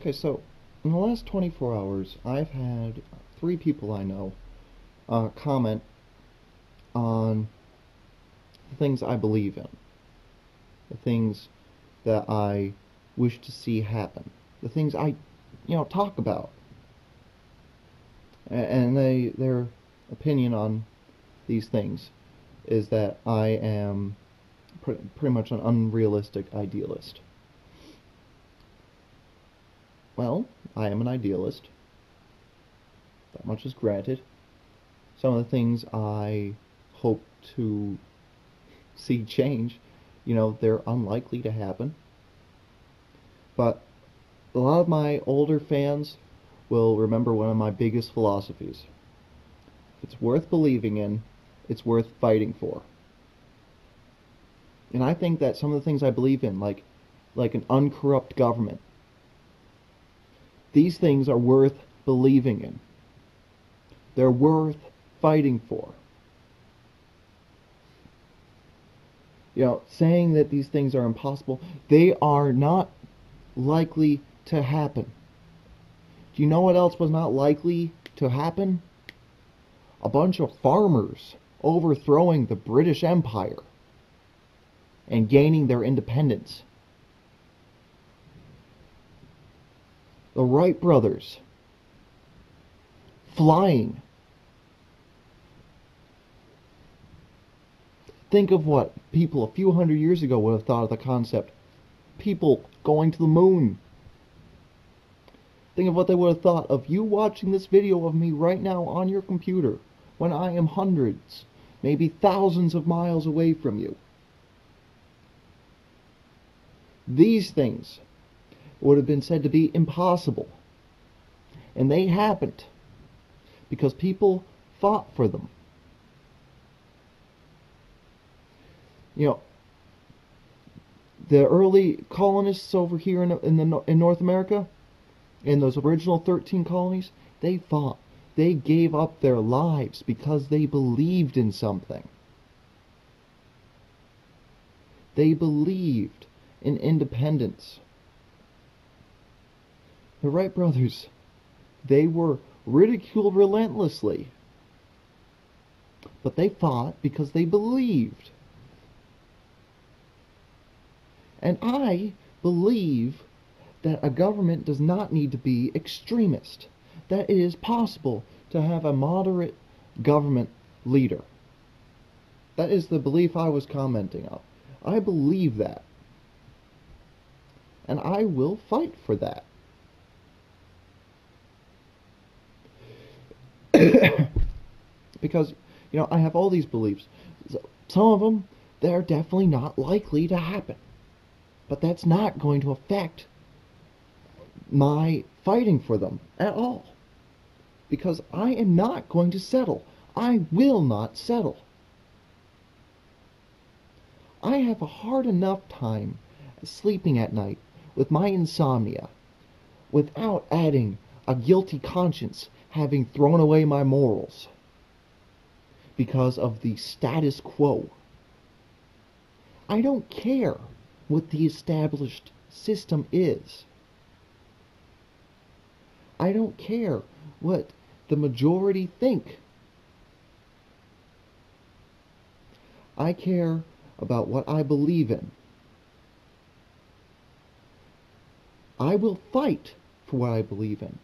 Okay, so in the last 24 hours, I've had three people I know comment on the things I believe in, the things that I wish to see happen, the things I talk about, and their opinion on these things is that I am pretty much an unrealistic idealist. Well, I am an idealist. That much is granted. Some of the things I hope to see change, they're unlikely to happen. But a lot of my older fans will remember one of my biggest philosophies. If it's worth believing in, it's worth fighting for. And I think that some of the things I believe in, like an uncorrupt government, these things are worth believing in. They're worth fighting for. Saying that these things are impossible, they are not likely to happen. Do you know what else was not likely to happen? A bunch of farmers overthrowing the British Empire and gaining their independence. The Wright brothers flying. Think of what people a few hundred years ago would have thought of the concept. People going to the moon. Think of what they would have thought of you watching this video of me right now on your computer when I am hundreds, maybe thousands of miles away from you. These things would have been said to be impossible. And they happened because people fought for them. The early colonists over here in North America, in those original 13 colonies, they fought. They gave up their lives because they believed in something. They believed in independence. The Wright brothers, they were ridiculed relentlessly. But they fought because they believed. And I believe that a government does not need to be extremist. That it is possible to have a moderate government leader. That is the belief I was commenting on. I believe that. And I will fight for that. Because, I have all these beliefs. Some of them, they're definitely not likely to happen. But that's not going to affect my fighting for them at all. Because I am not going to settle. I will not settle. I have a hard enough time sleeping at night with my insomnia without adding a guilty conscience having thrown away my morals because of the status quo. I don't care what the established system is. I don't care what the majority think. I care about what I believe in. I will fight for what I believe in.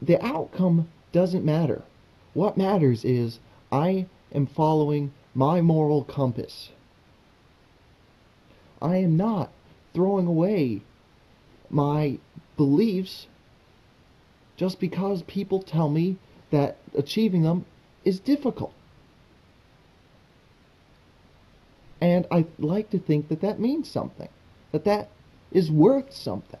The outcome doesn't matter. What matters is I am following my moral compass. I am not throwing away my beliefs just because people tell me that achieving them is difficult. And I like to think that that means something, that is worth something.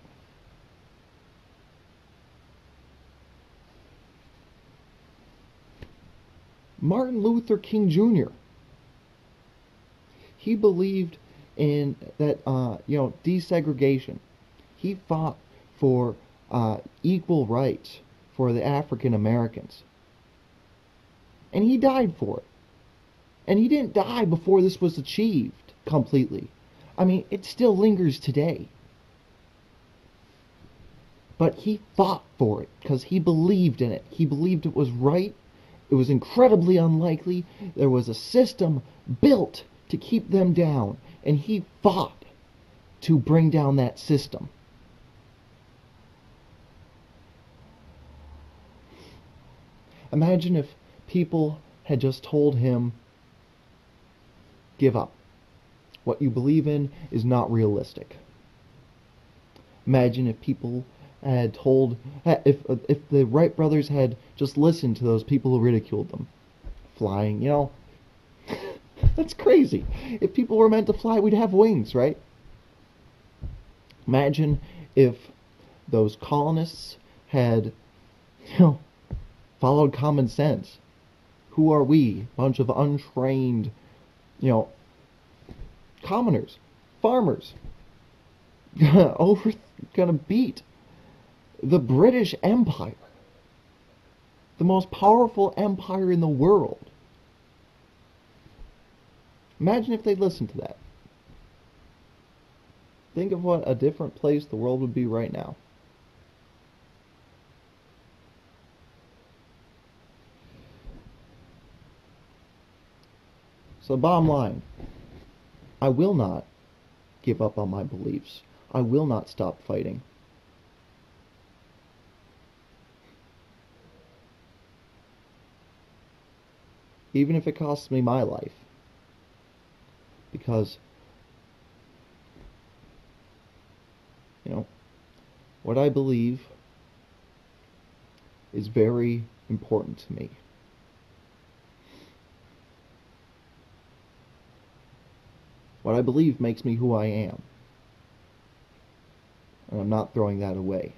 Martin Luther King Jr., he believed in that, desegregation. He fought for equal rights for the African Americans. And he died for it. And he didn't die before this was achieved completely. I mean, it still lingers today. But he fought for it because he believed in it. He believed it was right. It was incredibly unlikely. There was a system built to keep them down, and he fought to bring down that system. Imagine if people had just told him, give up. What you believe in is not realistic. Imagine if people had told, if the Wright brothers had just listened to those people who ridiculed them. Flying, that's crazy. If people were meant to fly, we'd have wings, right? Imagine if those colonists had, you know, followed common sense. Who are we? Bunch of untrained, you know, commoners, farmers, over gonna beat the British Empire, the most powerful empire in the world. Imagine if they listened to that. Think of what a different place the world would be right now. So, bottom line, I will not give up on my beliefs. I will not stop fighting. Even if it costs me my life. Because, what I believe is very important to me. What I believe makes me who I am. And I'm not throwing that away.